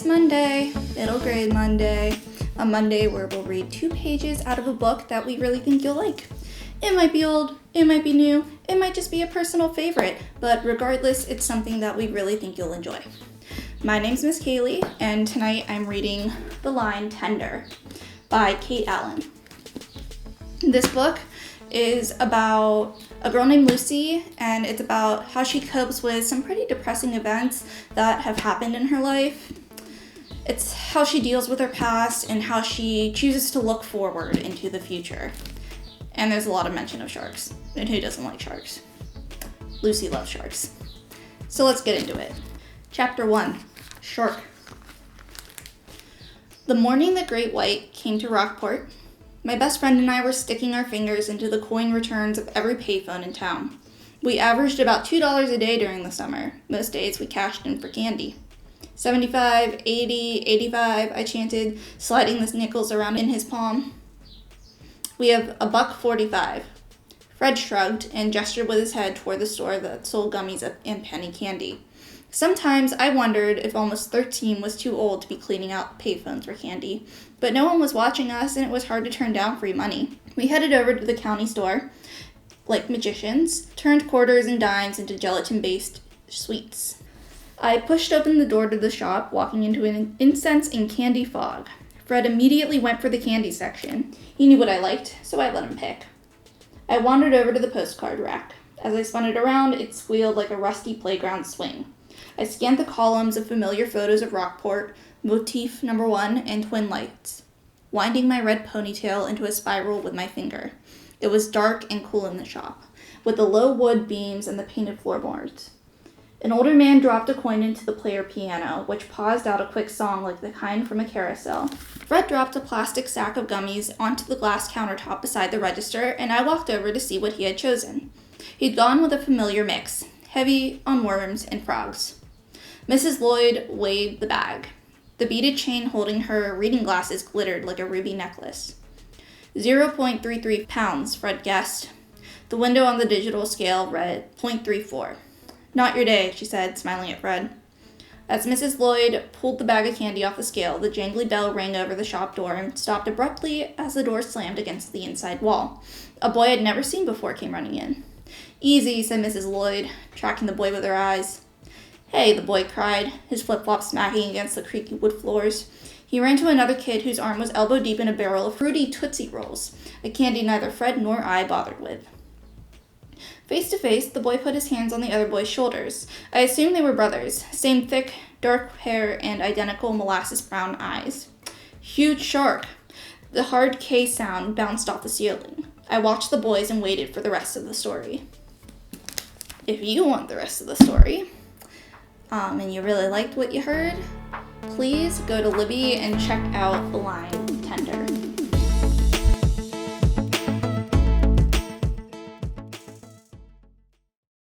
It's Monday, middle grade Monday, a Monday where we'll read 2 pages out of a book that we really think you'll like. It might be old, it might be new, it might just be a personal favorite, but regardless, it's something that we really think you'll enjoy. My name's Miss Kaylee, and tonight I'm reading The Line Tender by Kate Allen. This book is about a girl named Lucy, and it's about how she copes with some pretty depressing events that have happened in her life. It's how she deals with her past and how she chooses to look forward into the future. And there's a lot of mention of sharks, and who doesn't like sharks? Lucy loves sharks. So let's get into it. Chapter 1, Shark. The morning the Great White came to Rockport, my best friend and I were sticking our fingers into the coin returns of every payphone in town. We averaged about $2 a day during the summer. Most days we cashed in for candy. 75, 80, 85, I chanted, sliding the nickels around in his palm. We have $1.45. Fred shrugged and gestured with his head toward the store that sold gummies and penny candy. Sometimes I wondered if almost 13 was too old to be cleaning out payphones for candy, but no one was watching us and it was hard to turn down free money. We headed over to the county store, like magicians, turned quarters and dimes into gelatin-based sweets. I pushed open the door to the shop, walking into an incense and candy fog. Fred immediately went for the candy section. He knew what I liked, so I let him pick. I wandered over to the postcard rack. As I spun it around, it squealed like a rusty playground swing. I scanned the columns of familiar photos of Rockport, motif number 1, and Twin Lights, winding my red ponytail into a spiral with my finger. It was dark and cool in the shop, with the low wood beams and the painted floorboards. An older man dropped a coin into the player piano, which paused out a quick song like the kind from a carousel. Fred dropped a plastic sack of gummies onto the glass countertop beside the register, and I walked over to see what he had chosen. He'd gone with a familiar mix, heavy on worms and frogs. Mrs. Lloyd waved the bag. The beaded chain holding her reading glasses glittered like a ruby necklace. 0.33 pounds, Fred guessed. The window on the digital scale read 0.34. Not your day, she said, smiling at Fred. As Mrs. Lloyd pulled the bag of candy off the scale, the jangly bell rang over the shop door and stopped abruptly as the door slammed against the inside wall. A boy I'd never seen before came running in. Easy, said Mrs. Lloyd, tracking the boy with her eyes. Hey, the boy cried, his flip-flops smacking against the creaky wood floors. He ran to another kid whose arm was elbow-deep in a barrel of fruity Tootsie Rolls, a candy neither Fred nor I bothered with. Face to face, the boy put his hands on the other boy's shoulders. I assumed they were brothers, same thick, dark hair and identical molasses-brown eyes. Huge shark! The hard K sound bounced off the ceiling. I watched the boys and waited for the rest of the story. If you want the rest of the story, and you really liked what you heard, please go to Libby and check out The Line Tender.